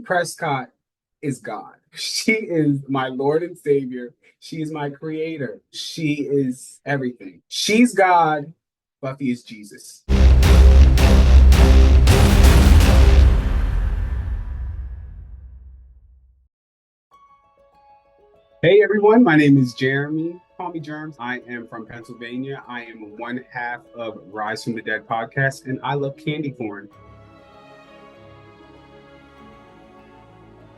Prescott is God. She is my Lord and Savior. She is my creator. She is everything. She's God. Buffy is Jesus. Hey everyone, my name is Jeremy. Call me Germs. I am from Pennsylvania. I am one half of Rise from the Dead podcast, and I love candy corn.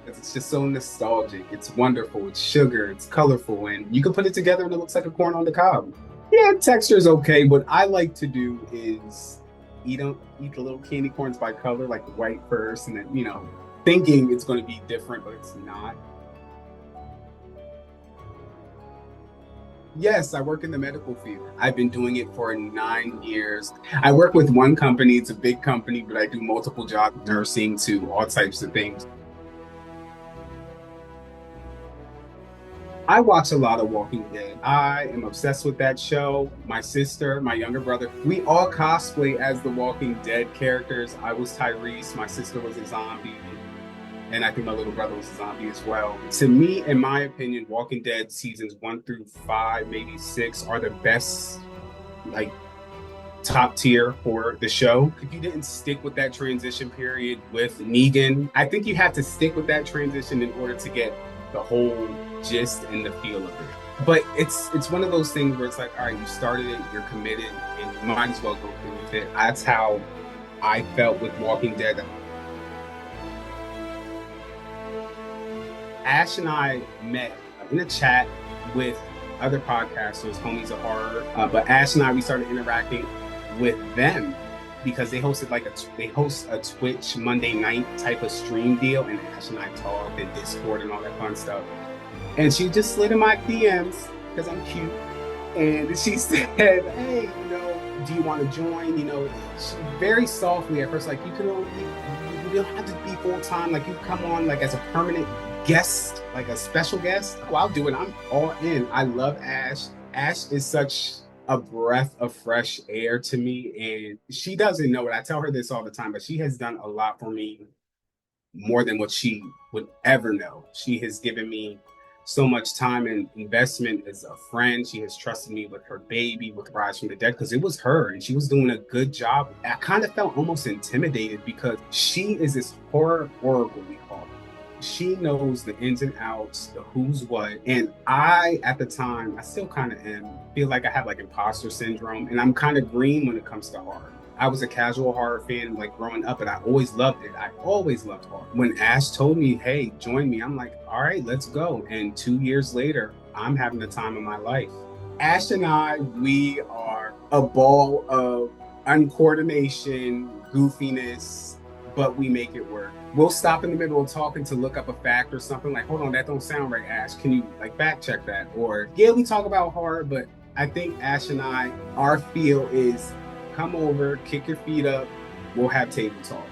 It's just so nostalgic. It's wonderful. It's sugar. It's colorful, and you can put it together, and it looks like a corn on the cob. Yeah, texture is okay. What I like to do is eat the little candy corns by color, like the white first, and then thinking it's going to be different, but it's not. Yes, I work in the medical field. I've been doing it for 9 years. I work with one company, it's a big company, but I do multiple jobs, nursing to all types of things. I watch a lot of Walking Dead. I am obsessed with that show. My sister, my younger brother, we all cosplay as the Walking Dead characters. I was Tyrese, my sister was a zombie, and I think my little brother was a zombie as well. To me, in my opinion, Walking Dead seasons 1 through 5, maybe 6, are the best, like, top tier for the show. If you didn't stick with that transition period with Negan, I think you have to stick with that transition in order to get the whole gist and the feel of it. But it's one of those things where it's like, all right, you started it, you're committed, and you might as well go through with it. That's how I felt with Walking Dead. Ash and I met in a chat with other podcasters, homies of horror. But Ash and I, we started interacting with them because they host a Twitch Monday night type of stream deal, and Ash and I talked and Discord and all that fun stuff. And she just slid in my DMs because I'm cute, and she said, "Hey, do you want to join?" She, very softly at first, like, you don't have to be full time. Like, you come on like as a permanent guest, like a special guest. Oh, I'll do it. I'm all in. I love Ash. Ash is such a breath of fresh air to me, and she doesn't know it. I tell her this all the time, but she has done a lot for me, more than what she would ever know. She has given me so much time and investment as a friend. She has trusted me with her baby, with Rise from the Dead, because it was her and she was doing a good job. I kind of felt almost intimidated because she is this horror oracle, we call her. She knows the ins and outs, the who's what. And I, at the time, I still kind of feel like I have like imposter syndrome, and I'm kind of green when it comes to horror. I was a casual horror fan, like, growing up, and I always loved it. I always loved horror. When Ash told me, hey, join me, I'm like, all right, let's go. And 2 years later, I'm having the time of my life. Ash and I, we are a ball of uncoordination, goofiness, but we make it work. We'll stop in the middle of talking to look up a fact or something, like, hold on, that don't sound right, Ash. Can you fact check that? Or, yeah, we talk about horror, but I think Ash and I, our feel is, come over, kick your feet up, we'll have table talk.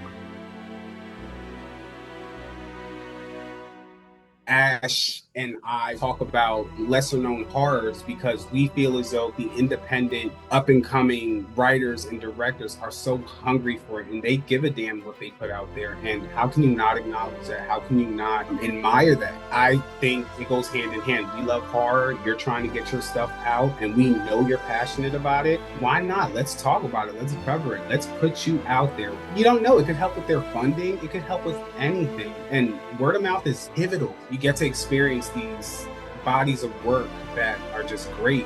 Ash and I talk about lesser known horrors because we feel as though the independent, up and coming writers and directors are so hungry for it, and they give a damn what they put out there. And how can you not acknowledge that? How can you not admire that? I think it goes hand in hand. We love horror, you're trying to get your stuff out, and we know you're passionate about it. Why not? Let's talk about it. Let's cover it. Let's put you out there. You don't know, it could help with their funding, it could help with anything. And word of mouth is pivotal. You get to experience these bodies of work that are just great,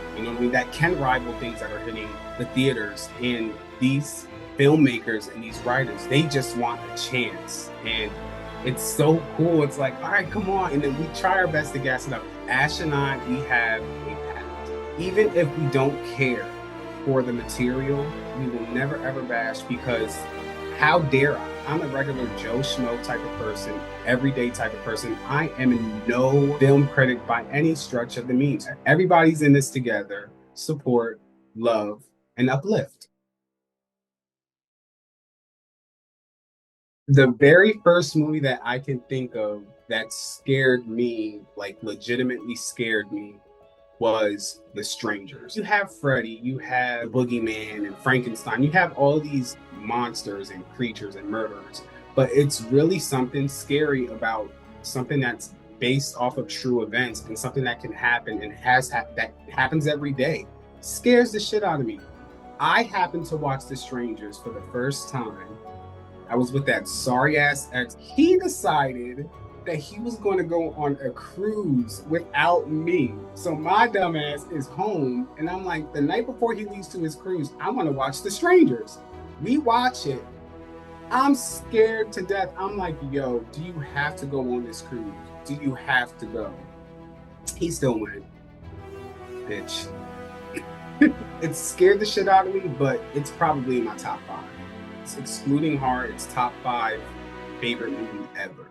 that can rival things that are hitting the theaters. And these filmmakers and these writers, they just want a chance. And it's so cool. It's like, all right, come on. And then we try our best to gas it up. Ash and I, we have a pact. Even if we don't care for the material, we will never ever bash, because how dare I? I'm a regular Joe Schmo type of person, everyday type of person. I am no film critic by any stretch of the means. Everybody's in this together. Support, love, and uplift. The very first movie that I can think of that scared me, like legitimately scared me, was The Strangers. You have Freddy, you have Boogeyman and Frankenstein, you have all these monsters and creatures and murderers. but it's really something scary about something that's based off of true events and something that can happen and that happens every day. Scares the shit out of me. I happened to watch The Strangers for the first time. I was with that sorry ass ex. He decided that he was going to go on a cruise without me. So my dumb ass is home, and I'm like, the night before he leaves to his cruise, I want to watch The Strangers. We watch it. I'm scared to death. I'm like, yo, do you have to go on this cruise? Do you have to go? He still went. Bitch. It scared the shit out of me, but it's probably in my top 5. It's excluding horror, it's top 5 favorite movie ever.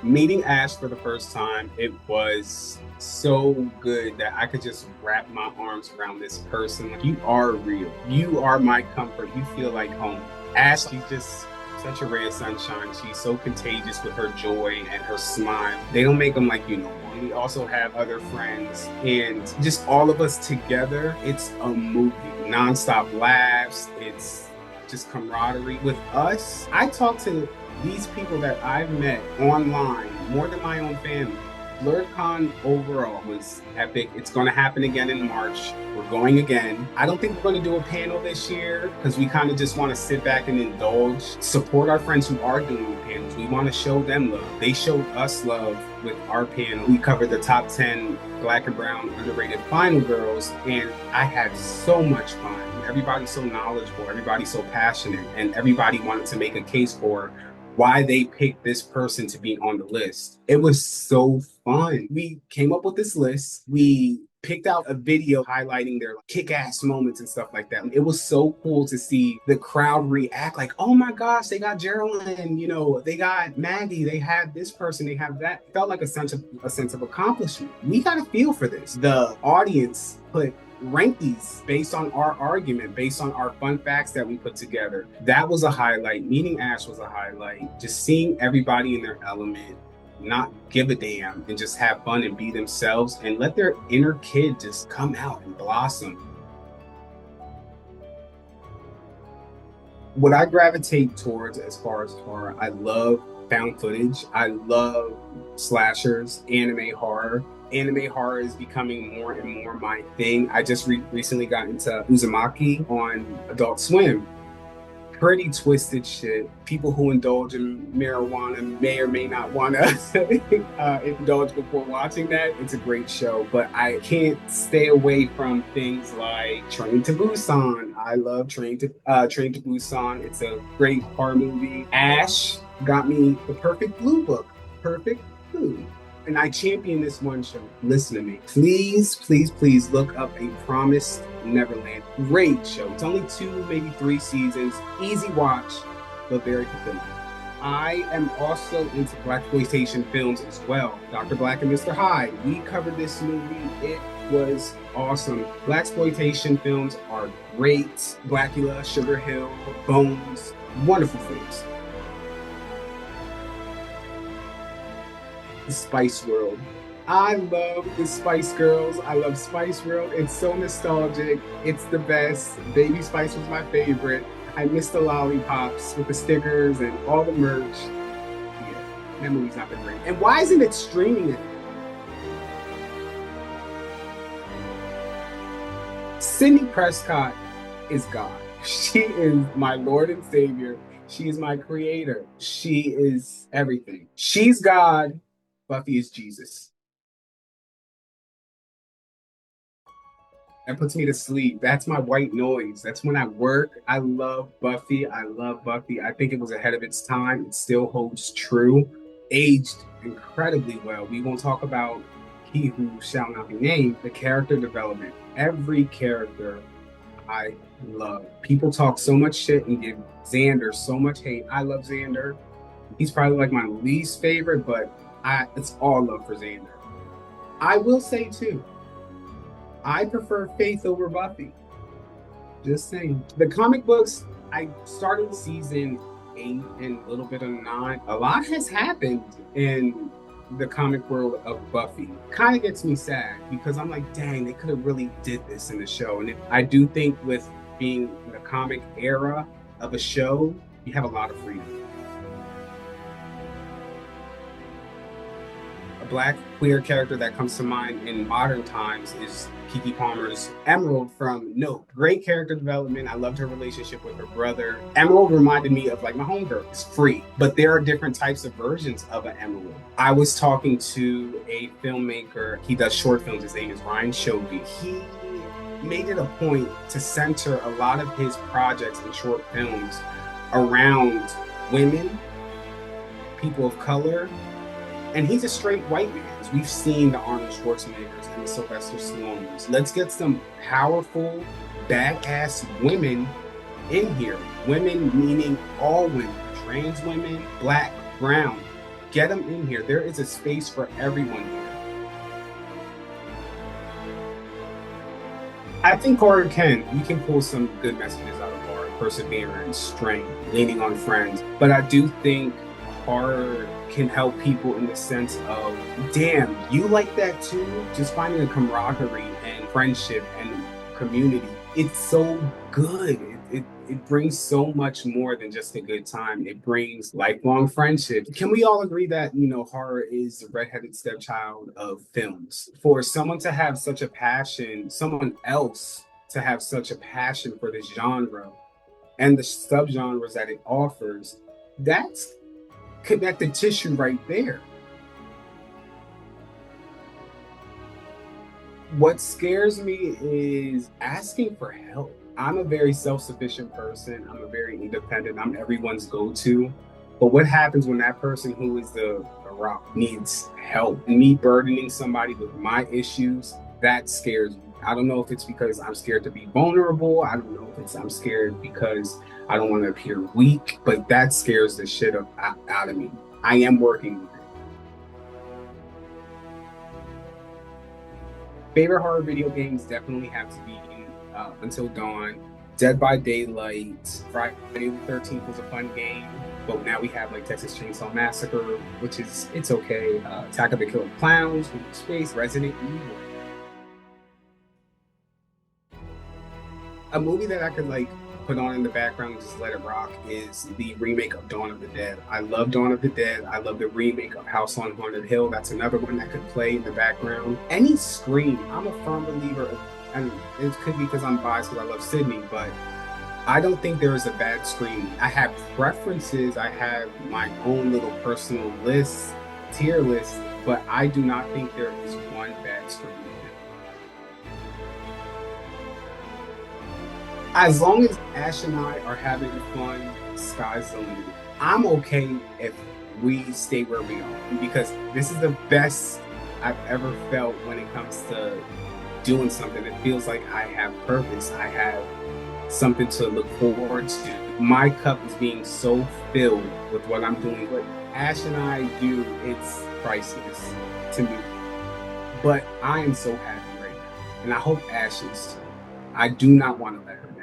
Meeting Ash for the first time, it was so good that I could just wrap my arms around this person. Like, you are real. You are my comfort. You feel like home. Ash, she's just such a ray of sunshine. She's so contagious with her joy and her smile. They don't make them like you no more. We also have other friends, and just all of us together, it's a movie. Non-stop laughs. It's just camaraderie. With us, I talk to these people that I've met online more than my own family. BlerdCon overall was epic. It's going to happen again in March. We're going again. I don't think we're going to do a panel this year because we kind of just want to sit back and indulge, support our friends who are doing panels. We want to show them love. They showed us love with our panel. We covered the top 10 Black and Brown underrated final girls, and I had so much fun. Everybody's so knowledgeable, everybody's so passionate, and everybody wanted to make a case for why they picked this person to be on the list. It was so fun. We came up with this list. We picked out a video highlighting their kick-ass moments and stuff like that. It was so cool to see the crowd react like, oh my gosh, they got Geraldine, you know, they got Maggie, they had this person, they have that. It felt like a sense of accomplishment. We got a feel for this. The audience rank these based on our argument, based on our fun facts that we put together. That was a highlight. Meeting Ash was a highlight. Just seeing everybody in their element, not give a damn, and just have fun and be themselves and let their inner kid just come out and blossom. What I gravitate towards as far as horror, I love found footage. I love slashers, anime horror. Anime horror is becoming more and more my thing. I just recently got into Uzumaki on Adult Swim. Pretty twisted shit. People who indulge in marijuana may or may not want to indulge before watching that. It's a great show, but I can't stay away from things like Train to Busan. I love Train to Busan. It's a great horror movie. Ash got me the Perfect Blue book. Perfect Blue. And I champion this one show. Listen to me. Please, please, please look up A Promised Neverland. Great show. It's only 2, maybe 3 seasons. Easy watch, but very fulfilling. I am also into blaxploitation films as well. Dr. Black and Mr. Hyde. We covered this movie. It was awesome. Blaxploitation films are great. Blackula, Sugar Hill, Bones. Wonderful films. Spice World. I love the Spice Girls. I love Spice World. It's so nostalgic. It's the best. Baby Spice was my favorite. I miss the lollipops with the stickers and all the merch. Yeah, that movie's not been great. And why isn't it streaming it? Sidney Prescott is God. She is my Lord and Savior. She is my creator. She is everything. She's God. Buffy is Jesus. That puts me to sleep. That's my white noise. That's when I work. I love Buffy. I love Buffy. I think it was ahead of its time. It still holds true. Aged incredibly well. We won't talk about He Who Shall Not Be Named. The character development. Every character I love. People talk so much shit and give Xander so much hate. I love Xander. He's probably like my least favorite, but it's all love for Xander. I will say too, I prefer Faith over Buffy. Just saying. The comic books, I started season 8 and a little bit of 9. A lot has happened in the comic world of Buffy. Kind of gets me sad because I'm like, dang, they could have really did this in the show. And I do think with being in the comic era of a show, you have a lot of freedom. A Black queer character that comes to mind in modern times is Keke Palmer's Emerald from Nope. Great character development. I loved her relationship with her brother. Emerald reminded me of like my homegirl. It's free, but there are different types of versions of an Emerald. I was talking to a filmmaker. He does short films. His name is Ryan Shogi. He made it a point to center a lot of his projects and short films around women, people of color, and he's a straight white man. We've seen the Arnold Schwarzeneggers and the Sylvester Stallones. Let's get some powerful, badass women in here. Women meaning all women, trans women, Black, brown. Get them in here. There is a space for everyone here. I think horror you can pull some good messages out of horror, perseverance, strength, leaning on friends. But I do think horror can help people in the sense of, damn, you like that too? Just finding a camaraderie and friendship and community. It's so good. It brings so much more than just a good time. It brings lifelong friendship. Can we all agree that, horror is the redheaded stepchild of films? For someone to have such a passion, someone else to have such a passion for this genre and the subgenres that it offers, that's connective tissue right there. What scares me is asking for help. I'm a very self-sufficient person. I'm a very independent. I'm everyone's go-to. But what happens when that person who is the rock needs help? Me burdening somebody with my issues, that scares me. I don't know if it's because I'm scared to be vulnerable. I don't know if I'm scared because I don't want to appear weak, but that scares the shit out of me. I am working with it. Favorite horror video games definitely have to be Until Dawn, Dead by Daylight. Friday the 13th was a fun game, but now we have like Texas Chainsaw Massacre, which is, it's okay. Attack of the Killer Clowns, Space, Resident Evil. A movie that I could like put on in the background and just let it rock is the remake of Dawn of the Dead. I love Dawn of the Dead. I love the remake of House on Haunted Hill. That's another one that could play in the background. Any Scream, I'm a firm believer of, and it could be because I'm biased because I love Sidney, but I don't think there is a bad Scream. I have preferences. I have my own little personal list, tier list, but I do not think there is one bad Scream. As long as Ash and I are having fun, sky's the limit. I'm okay if we stay where we are, because this is the best I've ever felt when it comes to doing something. It feels like I have purpose. I have something to look forward to. My cup is being so filled with what I'm doing. What Ash and I do, it's priceless to me. But I am so happy right now. And I hope Ash is too. I do not want to let her down.